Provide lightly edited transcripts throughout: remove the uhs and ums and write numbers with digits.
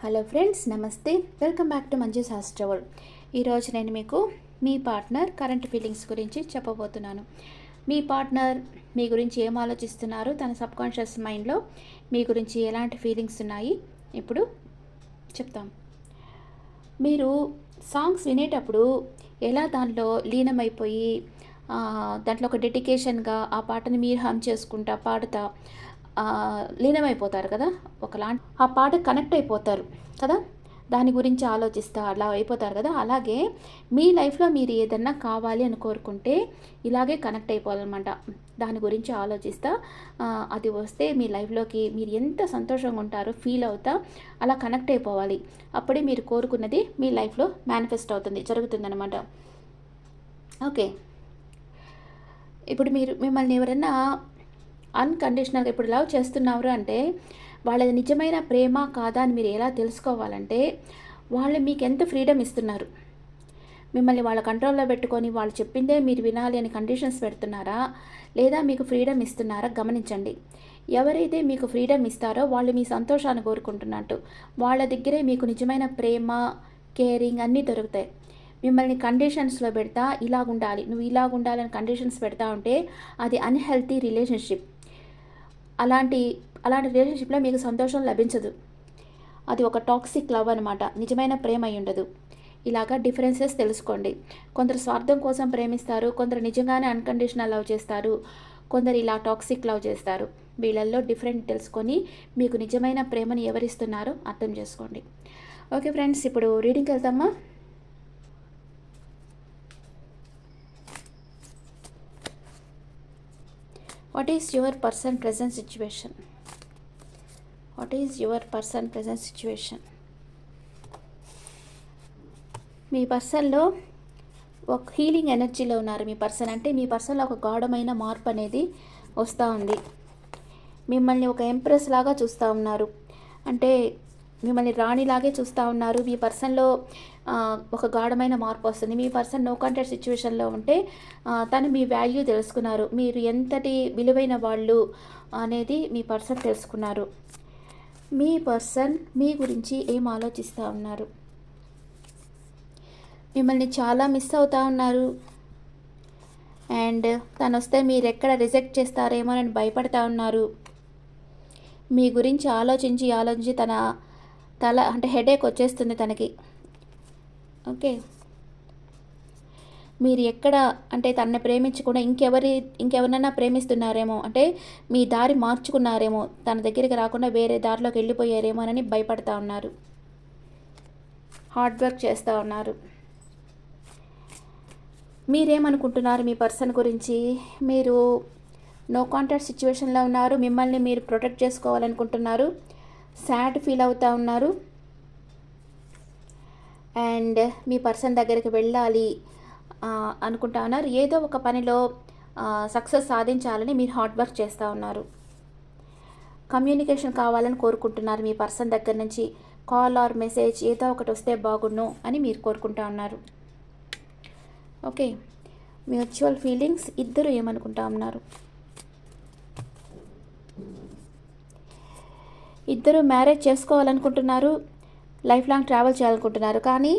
Hello friends, నమస్తే. Welcome back to Manju's hostel. ఈరోజు నేను మీకు మీ పార్ట్నర్ కరెంట్ ఫీలింగ్స్ గురించి చెప్పబోతున్నాను. మీ పార్ట్నర్ మీ గురించి ఏం ఆలోచిస్తున్నారు, తన సబ్కాన్షియస్ మైండ్లో మీ గురించి ఎలాంటి ఫీలింగ్స్ ఉన్నాయి ఇప్పుడు చెప్తాం. మీరు సాంగ్స్ వినేటప్పుడు ఎలా దాంట్లో లీనమైపోయి దాంట్లో ఒక డెడికేషన్గా ఆ పాటని మీరు హమ్ చేసుకుంటా పాడుతా లీనమైపోతారు కదా, ఒకలాంటి ఆ పాట కనెక్ట్ అయిపోతారు కదా, దాని గురించి ఆలోచిస్తా అలా అయిపోతారు కదా. అలాగే మీ లైఫ్లో మీరు ఏదన్నా కావాలి అని కోరుకుంటే ఇలాగే కనెక్ట్ అయిపోవాలన్నమాట. దాని గురించి ఆలోచిస్తా అది వస్తే మీ లైఫ్లోకి మీరు ఎంత సంతోషంగా ఉంటారో ఫీల్ అవుతా అలా కనెక్ట్ అయిపోవాలి. అప్పుడే మీరు కోరుకున్నది మీ లైఫ్లో మేనిఫెస్ట్ అవుతుంది, జరుగుతుందన్నమాట. ఓకే, ఇప్పుడు మిమ్మల్ని ఎవరైనా అన్కండిషనల్గా ఇప్పుడు లవ్ చేస్తున్నారు అంటే వాళ్ళది నిజమైన ప్రేమ కాదా అని మీరు ఎలా తెలుసుకోవాలంటే, వాళ్ళు మీకు ఎంత ఫ్రీడమ్ ఇస్తున్నారు, మిమ్మల్ని వాళ్ళ కంట్రోల్లో పెట్టుకొని వాళ్ళు చెప్పిందే మీరు వినాలి అని కండిషన్స్ పెడుతున్నారా, లేదా మీకు ఫ్రీడమ్ ఇస్తున్నారా గమనించండి. ఎవరైతే మీకు ఫ్రీడమ్ ఇస్తారో వాళ్ళు మీ సంతోషాన్ని కోరుకుంటున్నట్టు, వాళ్ళ దగ్గరే మీకు నిజమైన ప్రేమ, కేరింగ్ అన్నీ దొరుకుతాయి. మిమ్మల్ని కండిషన్స్లో పెడతా ఇలాగుండాలి, నువ్వు ఇలాగుండాలని కండిషన్స్ పెడతా ఉంటే అది అన్హెల్తీ రిలేషన్షిప్. అలాంటి రిలేషన్షిప్లో మీకు సంతోషం లభించదు. అది ఒక టాక్సిక్ లవ్ అనమాట, నిజమైన ప్రేమ అయి ఉండదు. ఇలాగా డిఫరెన్సెస్ తెలుసుకోండి. కొందరు స్వార్థం కోసం ప్రేమిస్తారు, కొందరు నిజంగానే అన్కండిషనల్ లవ్ చేస్తారు, కొందరు ఇలా టాక్సిక్ లవ్ చేస్తారు. వీళ్ళల్లో డిఫరెంట్ తెలుసుకొని మీకు నిజమైన ప్రేమను ఎవరిస్తున్నారో అర్థం చేసుకోండి. ఓకే ఫ్రెండ్స్, ఇప్పుడు రీడింగ్కి వెళ్తామా. What is your person present situation? What is your person present situation? మీ పర్సన్లో ఒక హీలింగ్ ఎనర్జీలో ఉన్నారు. మీ పర్సన్ అంటే మీ పర్సన్లో ఒక గాఢమైన మార్పు అనేది వస్తూ ఉంది. మిమ్మల్ని ఒక ఎంప్రెస్ లాగా చూస్తూ ఉన్నారు, అంటే మిమ్మల్ని రాణిలాగే చూస్తూ ఉన్నారు. మీ పర్సన్లో ఒక గాఢమైన మార్పు వస్తుంది. మీ పర్సన్ నో కాంటాక్ట్ సిచ్యువేషన్లో ఉంటే తను మీ వాల్యూ తెలుసుకున్నారు, మీరు ఎంతటి విలువైన వాళ్ళు అనేది మీ పర్సన్ తెలుసుకున్నారు. మీ పర్సన్ మీ గురించి ఏం ఆలోచిస్తూ ఉన్నారు, మిమ్మల్ని చాలా మిస్ అవుతూ ఉన్నారు. అండ్ తను వస్తే మీరు ఎక్కడ రిజెక్ట్ చేస్తారేమోనని భయపడతా ఉన్నారు. మీ గురించి ఆలోచించి తన తల అంటే హెడేక్ వచ్చేస్తుంది తనకి. ఓకే, మీరు ఎక్కడ అంటే తనని ప్రేమించకుండా ఇంకెవరినైనా ప్రేమిస్తున్నారేమో, అంటే మీ దారి మార్చుకున్నారేమో, తన దగ్గరికి రాకుండా వేరే దారిలోకి వెళ్ళిపోయారేమో అని భయపడతా ఉన్నారు. హార్డ్ వర్క్ చేస్తూ ఉన్నారు. మీరేమనుకుంటున్నారు మీ పర్సన్ గురించి? మీరు నో కాంటాక్ట్ సిచ్యువేషన్లో ఉన్నారు, మిమ్మల్ని మీరు ప్రొటెక్ట్ చేసుకోవాలనుకుంటున్నారు, సాడ్ ఫీల్ అవుతూ ఉన్నారు. అండ్ మీ పర్సన్ దగ్గరికి వెళ్ళాలి అనుకుంటా ఉన్నారు. ఏదో ఒక పనిలో సక్సెస్ సాధించాలని మీరు హార్డ్ వర్క్ చేస్తూ ఉన్నారు. కమ్యూనికేషన్ కావాలని కోరుకుంటున్నారు. మీ పర్సన్ దగ్గర నుంచి కాల్ ఆర్ మెసేజ్ ఏదో ఒకటి వస్తే బాగుండు అని మీరు కోరుకుంటా ఉన్నారు. ఓకే, మ్యూచువల్ ఫీలింగ్స్ ఇద్దరు ఏమనుకుంటా ఉన్నారు? ఇద్దరు మ్యారేజ్ చేసుకోవాలనుకుంటున్నారు, లైఫ్ లాంగ్ ట్రావెల్ చేయాలనుకుంటున్నారు. కానీ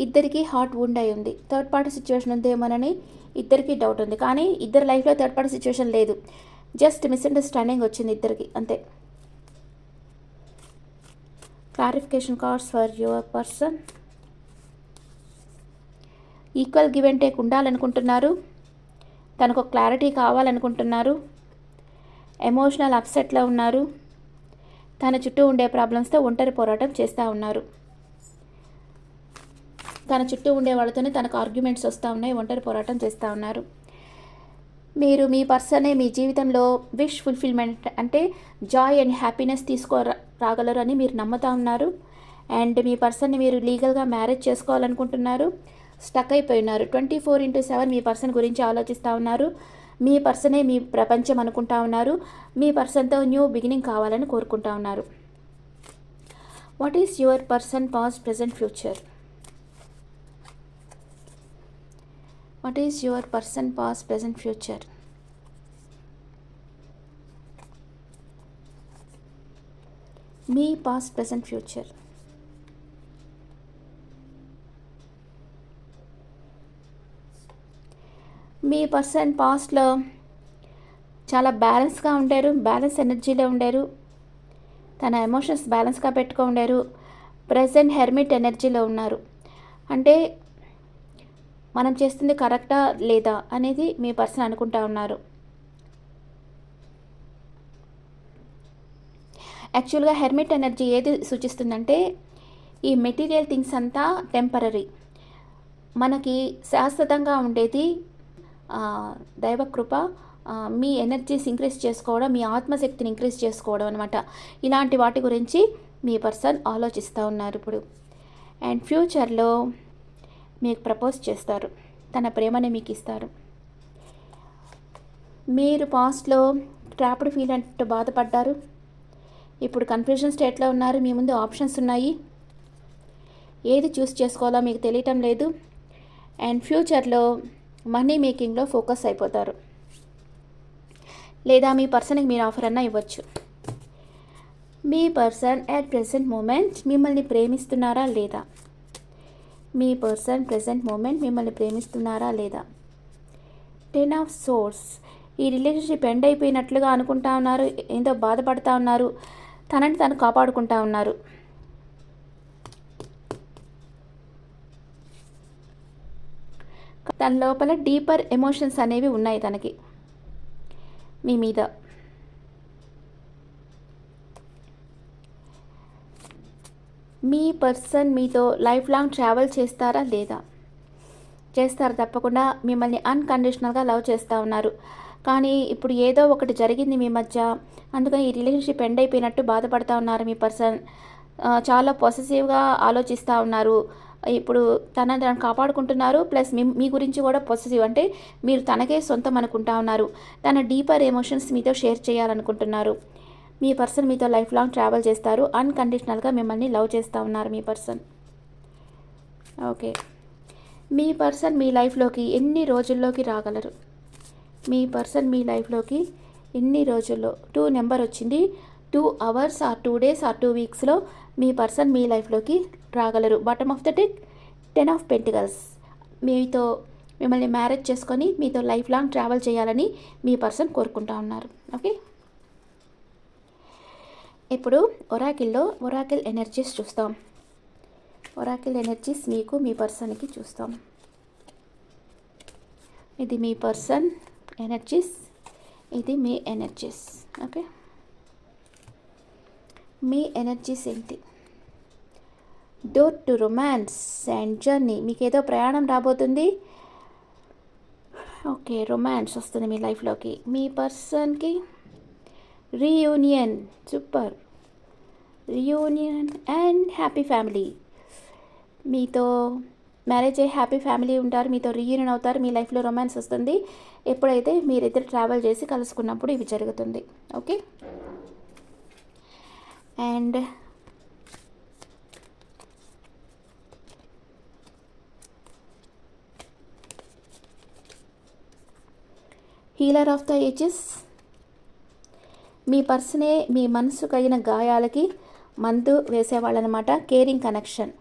ఇద్దరికి హార్ట్ వూండ్ అయి ఉంది. థర్డ్ పార్టీ సిచ్యువేషన్ ఉందేమోనని ఇద్దరికి డౌట్ ఉంది. కానీ ఇద్దరు లైఫ్లో థర్డ్ పార్టీ సిచ్యువేషన్ లేదు, జస్ట్ మిస్అండర్స్టాండింగ్ వచ్చింది ఇద్దరికి, అంతే. Clarification cards for your person. Equal give and take ఉండాలనుకుంటున్నారు, తనకు క్లారిటీ కావాలనుకుంటున్నారు, ఎమోషనల్ అప్సెట్లో ఉన్నారు, తన చుట్టూ ఉండే ప్రాబ్లమ్స్తో ఒంటరి పోరాటం చేస్తూ ఉన్నారు. తన చుట్టూ ఉండే వాళ్ళతోనే తనకు ఆర్గ్యుమెంట్స్ వస్తూ ఉన్నాయి, ఒంటరి పోరాటం చేస్తూ ఉన్నారు. మీరు మీ పర్సనే మీ జీవితంలో విష్ ఫుల్ఫిల్మెంట్ అంటే జాయ్ అండ్ హ్యాపీనెస్ రాగలరు అని మీరు నమ్ముతూ ఉన్నారు. అండ్ మీ పర్సన్ని మీరు లీగల్గా మ్యారేజ్ చేసుకోవాలనుకుంటున్నారు. స్టక్ అయిపోయి ఉన్నారు. 24/7 మీ పర్సన్ గురించి ఆలోచిస్తూ ఉన్నారు. మీ పర్సనే మీ ప్రపంచం అనుకుంటా ఉన్నారు. మీ పర్సన్తో న్యూ బిగినింగ్ కావాలని కోరుకుంటా ఉన్నారు. What is your person past present future? What is your person past present future? Me past present future. Me person పాస్ట్లో చాలా బ్యాలెన్స్గా ఉండారు, బ్యాలెన్స్ ఎనర్జీలో ఉండారు, తన ఎమోషన్స్ బ్యాలెన్స్గా ఉండారు. ప్రెజెంట్ హెర్మిట్ ఎనర్జీలో ఉన్నారు. అంటే మనం చేస్తుంది కరెక్టా లేదా అనేది మీ పర్సన్ అనుకుంటా ఉన్నారు. యాక్చువల్గా హెర్మిట్ ఎనర్జీ ఏది సూచిస్తుందంటే ఈ మెటీరియల్ థింగ్స్ అంతా టెంపరరీ, మనకి శాశ్వతంగా ఉండేది దైవకృప, మీ ఎనర్జీస్ ఇంక్రీజ్ చేసుకోవడం, మీ ఆత్మశక్తిని ఇంక్రీజ్ చేసుకోవడం అనమాట. ఇలాంటి వాటి గురించి మీ పర్సన్ ఆలోచిస్తూ ఉన్నారు ఇప్పుడు. అండ్ ఫ్యూచర్లో మీకు ప్రపోజ్ చేస్తారు, తన ప్రేమని మీకు ఇస్తారు. మీరు పాస్ట్లో ట్రాప్డ్ ఫీల్ అంటూ బాధపడ్డారు, ఇప్పుడు కన్ఫ్యూజన్ స్టేట్లో ఉన్నారు. మీ ముందు ఆప్షన్స్ ఉన్నాయి, ఏది చూస్ చేసుకోవాలో మీకు తెలియటం లేదు. అండ్ ఫ్యూచర్లో మనీ మేకింగ్లో ఫోకస్ అయిపోతారు, లేదా మీ పర్సన్కి మీరు ఆఫర్ అన్నా ఇవ్వచ్చు. మీ పర్సన్ అట్ ప్రెసెంట్ మూమెంట్ మిమ్మల్ని ప్రేమిస్తున్నారా లేదా? మీ పర్సన్ ప్రెసెంట్ మూమెంట్ మిమ్మల్ని ప్రేమిస్తున్నారా లేదా? 10 ఆఫ్ సోర్స్. ఈ రిలేషన్షిప్ ఎండ్ అయిపోయినట్లుగా అనుకుంటా ఉన్నారు, ఏందో బాధపడుతూ ఉన్నారు, తనని తను కాపాడుకుంటా ఉన్నారు. తన లోపల డీపర్ ఎమోషన్స్ అనేవి ఉన్నాయి తనకి మీ మీద. మీ పర్సన్ మీతో లైఫ్ లాంగ్ ట్రావెల్ చేస్తారా లేదా? చేస్తారు తప్పకుండా. మిమ్మల్ని అన్కండిషనల్గా లవ్ చేస్తూ ఉన్నారు. కానీ ఇప్పుడు ఏదో ఒకటి జరిగింది మీ మధ్య, అందుకని ఈ రిలేషన్షిప్ ఎండ్ అయిపోయినట్టు బాధపడుతూ ఉన్నారు మీ పర్సన్. చాలా పొసెసివ్గా ఆలోచిస్తూ ఉన్నారు. ఇప్పుడు తనని కాపాడుకుంటున్నారు, ప్లస్ మీ గురించి కూడా పొసెసివ్, అంటే మీరు తనకే సొంతం అనుకుంటా ఉన్నారు. తన డీపర్ ఎమోషన్స్ మీతో షేర్ చేయాలనుకుంటున్నారు. మీ పర్సన్ మీతో లైఫ్ లాంగ్ ట్రావెల్ చేస్తారు, అన్కండిషనల్గా మిమ్మల్ని లవ్ చేస్తూ ఉన్నారు మీ పర్సన్. ఓకే, మీ పర్సన్ మీ లైఫ్లోకి ఎన్ని రోజుల్లోకి రాగలరు? మీ పర్సన్ మీ లైఫ్లోకి ఎన్ని రోజుల్లో? 2 నెంబర్ వచ్చింది. 2 అవర్స్ ఆర్ 2 డేస్ ఆర్ 2 వీక్స్లో మీ పర్సన్ మీ లైఫ్లోకి రాగలరు. Bottom of the deck 10 of pentacles. మీతో మిమ్మల్ని మ్యారేజ్ చేసుకొని మీతో లైఫ్ లాంగ్ ట్రావెల్ చేయాలని మీ పర్సన్ కోరుకుంటా ఉన్నారు. ఓకే, ఇప్పుడు ఒరాకిల్ ఎనర్జీస్ చూస్తాం. ఒరాకిల్ ఎనర్జీస్ మీకు మీ పర్సన్కి చూస్తాం. ఇది మీ పర్సన్ ఎనర్జీస్, ఇది మీ ఎనర్జీస్. ఓకే, మీ ఎనర్జీస్ ఏంటి? Door to romance and journey. మీకు ఏదో ప్రయాణం రాబోతుంది. ఓకే, రొమాన్స్ వస్తుంది మీ లైఫ్లోకి. మీ పర్సన్కి reunion, super, reunion and happy family. మీతో మ్యారేజ్ అయ్యి హ్యాపీ ఫ్యామిలీ ఉంటారు, మీతో రీయూనియన్ అవుతారు, మీ లైఫ్లో రొమాన్స్ వస్తుంది. ఎప్పుడైతే మీరిద్దరు ట్రావెల్ చేసి కలుసుకున్నప్పుడు ఇవి జరుగుతుంది. Okay, and healer of the ages. మీ పర్సనే మీ మనసుకు అయిన గాయాలకి మందు వేసేవాళ్ళనమాట. కేరింగ్ కనెక్షన్,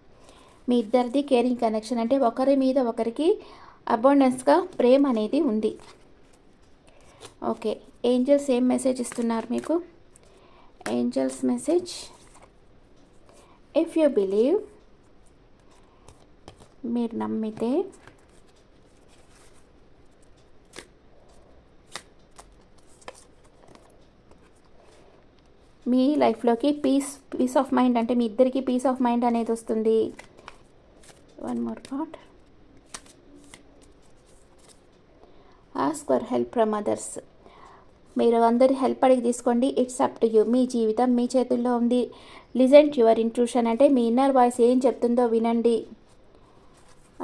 మీ ఇద్దరిది కేరింగ్ కనెక్షన్, అంటే ఒకరి మీద ఒకరికి అబాండెన్స్గా ప్రేమ అనేది ఉంది. ఓకే, ఏంజల్స్ ఏం మెసేజ్ ఇస్తున్నారు మీకు? Angels message, if you believe, మీరు నమ్మితే మీ లైఫ్లోకి పీస్ ఆఫ్ మైండ్, అంటే మీ ఇద్దరికి పీస్ ఆఫ్ మైండ్ అనేది వస్తుంది. One more part, ask for help from others. మీరు అందరి హెల్ప్ అడిగి తీసుకోండి. It's up to you. మీ జీవితం మీ చేతుల్లో ఉంది. లిజన్ టు యువర్ ఇంట్యూషన్, అంటే మీ ఇన్నర్ వాయిస్ ఏం చెప్తుందో వినండి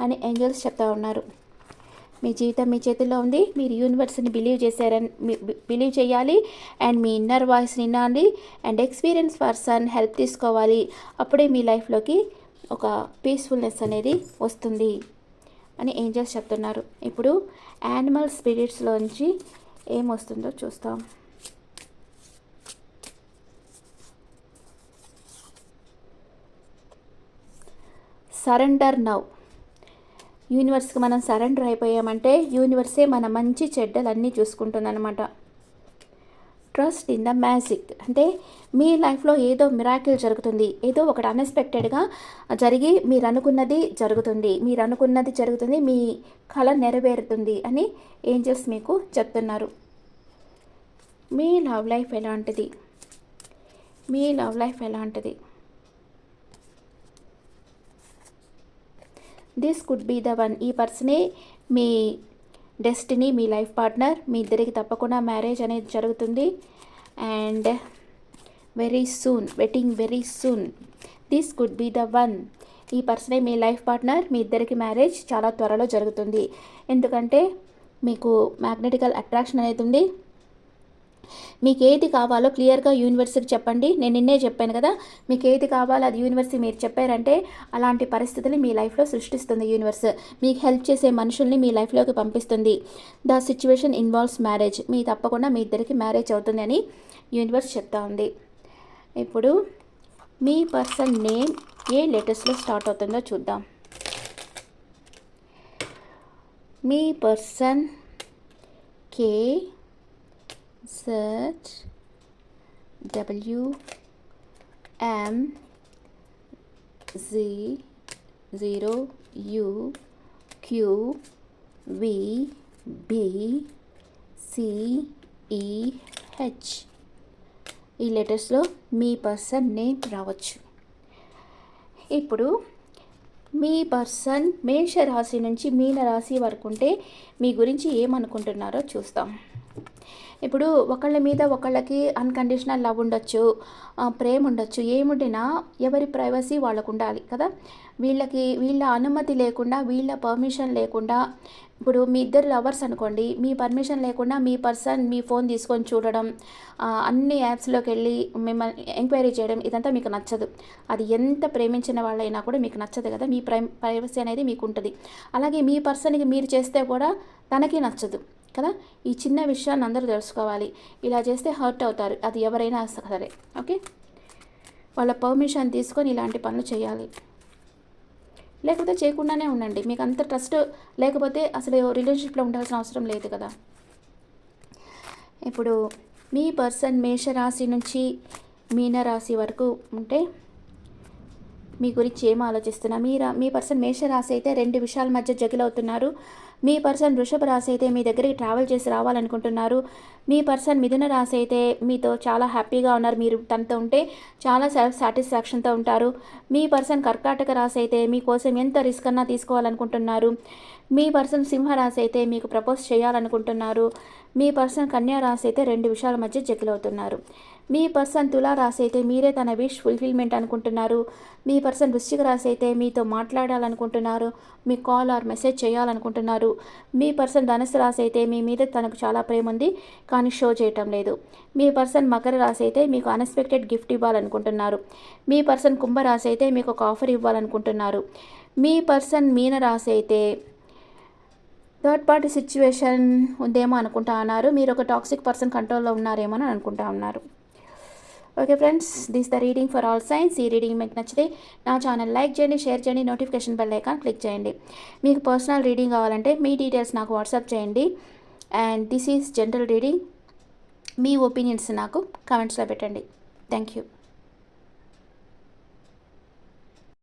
అని ఏంజల్స్ చెప్తా ఉన్నారు. మీ జీవితం మీ చేతుల్లో ఉంది. మీరు యూనివర్స్ని బిలీవ్ చేయాలి అండ్ మీ ఇన్నర్ వాయిస్ వినాలి అండ్ ఎక్స్పీరియన్స్ పర్సన్ హెల్ప్ తీసుకోవాలి. అప్పుడే మీ లైఫ్లోకి ఒక పీస్ఫుల్నెస్ అనేది వస్తుంది అని ఏంజల్స్ చెప్తున్నారు. ఇప్పుడు యానిమల్ స్పిరిట్స్లోంచి ఏమొస్తుందో చూస్తాం. Surrender now. యూనివర్స్కి మనం సరెండర్ అయిపోయామంటే యూనివర్సే మన మంచి చెడ్డలన్నీ చూసుకుంటుందన్నమాట. ట్రస్ట్ ఇన్ ద మ్యాజిక్ అంటే మీ లైఫ్లో ఏదో మిరాకిల్ జరుగుతుంది, ఏదో ఒకటి అన్ఎక్స్పెక్టెడ్గా జరిగి మీరు అనుకున్నది జరుగుతుంది, మీ కళ నెరవేరుతుంది అని ఏంజల్స్ మీకు చెప్తున్నారు. మీ లవ్ లైఫ్ ఎలాంటిది? This could be the one. ఈ పర్సనే మీ డెస్టినీ, మీ లైఫ్ పార్ట్నర్. మీ ఇద్దరికి తప్పకుండా మ్యారేజ్ అనేది జరుగుతుంది. And very soon this could be the one. ఈ పర్సనే మీ లైఫ్ పార్ట్నర్. మీ ఇద్దరికి మ్యారేజ్ చాలా త్వరలో జరుగుతుంది. ఎందుకంటే మీకు మ్యాగ్నెటికల్ అట్రాక్షన్ అనేది ఉంది. మీకు ఏది కావాలో క్లియర్గా యూనివర్స్కి చెప్పండి. నేను నిన్నే చెప్పాను కదా, మీకు ఏది కావాలో అది యూనివర్స్కి మీరు చెప్పారంటే అలాంటి పరిస్థితులు మీ లైఫ్లో సృష్టిస్తుంది యూనివర్స్. మీకు హెల్ప్ చేసే మనుషుల్ని మీ లైఫ్లోకి పంపిస్తుంది. The situation involves marriage. తప్పకుండా మీ ఇద్దరికి మ్యారేజ్ అవుతుంది అని యూనివర్స్ చెప్తా ఉంది. ఇప్పుడు మీ పర్సన్ నేమ్ ఏ లెటర్స్లో స్టార్ట్ అవుతుందో చూద్దాం. మీ పర్సన్ కే, Z, W, M, Z, 0, U, Q, V, B, C, E, H. ఈ లెటర్స్లో మీ పర్సన్ నేమ్ రావచ్చు. ఇప్పుడు మీ పర్సన్ మేషరాశి నుంచి మీనరాశి వరకు ఉంటే మీ గురించి ఏమనుకుంటున్నారో చూస్తాం. ఇప్పుడు ఒకళ్ళ మీద ఒకళ్ళకి అన్కండిషనల్ లవ్ ఉండొచ్చు, ప్రేమ ఉండొచ్చు. ఏముండినా ఎవరి ప్రైవసీ వాళ్ళకు ఉండాలి కదా. వీళ్ళ అనుమతి లేకుండా, వీళ్ళ పర్మిషన్ లేకుండా, ఇప్పుడు మీ ఇద్దరు లవర్స్ అనుకోండి, మీ పర్మిషన్ లేకుండా మీ పర్సన్ మీ ఫోన్ తీసుకొని చూడడం, అన్ని యాప్స్లోకి వెళ్ళి మిమ్మల్ని ఎంక్వైరీ చేయడం, ఇదంతా మీకు నచ్చదు. అది ఎంత ప్రేమించిన వాళ్ళైనా కూడా మీకు నచ్చదు కదా. మీ ప్రైవసీ అనేది మీకు ఉంటుంది. అలాగే మీ పర్సన్కి మీరు చేస్తే కూడా తనకి నచ్చదు కదా. ఈ చిన్న విషయాన్ని అందరూ తెలుసుకోవాలి. ఇలా చేస్తే హర్ట్ అవుతారు, అది ఎవరైనా సరే. ఓకే, వాళ్ళ పర్మిషన్ తీసుకొని ఇలాంటి పనులు చేయాలి. లేకపోతే చేయకుండానే ఉండండి. మీకు అంత ట్రస్ట్ లేకపోతే అసలు రిలేషన్షిప్లో ఉండాల్సిన అవసరం లేదు కదా. ఇప్పుడు మీ పర్సన్ మేషరాశి నుంచి మీనరాశి వరకు ఉంటే మీ గురించి ఏం ఆలోచిస్తున్నా? మీ పర్సన్ మేషరాశి అయితే 2 విషయాల మధ్య జగిలవుతున్నారు. మీ పర్సన్ వృషభ రాశి అయితే మీ దగ్గరికి ట్రావెల్ చేసి రావాలనుకుంటున్నారు. మీ పర్సన్ మిథున రాశి అయితే మీతో చాలా హ్యాపీగా ఉన్నారు. మీరు తనతో ఉంటే చాలా సెల్ఫ్ సాటిస్ఫాక్షన్తో ఉంటారు. మీ పర్సన్ కర్కాటక రాశి అయితే మీకోసం ఎంత రిస్క్ అన్నా తీసుకోవాలనుకుంటున్నారు. మీ పర్సన్ సింహరాశి అయితే మీకు ప్రపోజ్ చేయాలనుకుంటున్నారు. మీ పర్సన్ కన్యా రాశి అయితే 2 విషయాల మధ్య జగిలవుతున్నారు. మీ పర్సన్ తులా రాశి అయితే మీరే తన విష్ ఫుల్ఫిల్మెంట్ అనుకుంటున్నారు. మీ పర్సన్ వృశ్చిక రాశి అయితే మీతో మాట్లాడాలనుకుంటున్నారు, మీ కాల్ ఆర్ మెసేజ్ చేయాలనుకుంటున్నారు. మీ పర్సన్ ధనుసు రాశి అయితే మీ మీద తనకు చాలా ప్రేమ ఉంది కానీ షో చేయటం లేదు. మీ పర్సన్ మకర రాశి అయితే మీకు అన్ఎక్స్పెక్టెడ్ గిఫ్ట్ ఇవ్వాలనుకుంటున్నారు. మీ పర్సన్ కుంభరాశి అయితే మీకు ఒక ఆఫర్ ఇవ్వాలనుకుంటున్నారు. మీ పర్సన్ మీన రాశి అయితే థర్డ్ పార్టీ సిచ్యువేషన్ ఉందేమో అనుకుంటా ఉన్నారు. మీరు ఒక టాక్సిక్ పర్సన్ కంట్రోల్లో ఉన్నారేమో అని అనుకుంటా ఉన్నారు. Okay friends, this the reading for all science. ఈ రీడింగ్ మీకు నచ్చితే నా ఛానల్ లైక్ చేయండి, షేర్ చేయండి, నోటిఫికేషన్ బెల్ ఐకాన్ క్లిక్ చేయండి. మీకు పర్సనల్ రీడింగ్ కావాలంటే మీ డీటెయిల్స్ నాకు వాట్సాప్ చేయండి. And this is general reading. Me opinions నాకు కామెంట్స్లో పెట్టండి. Thank you.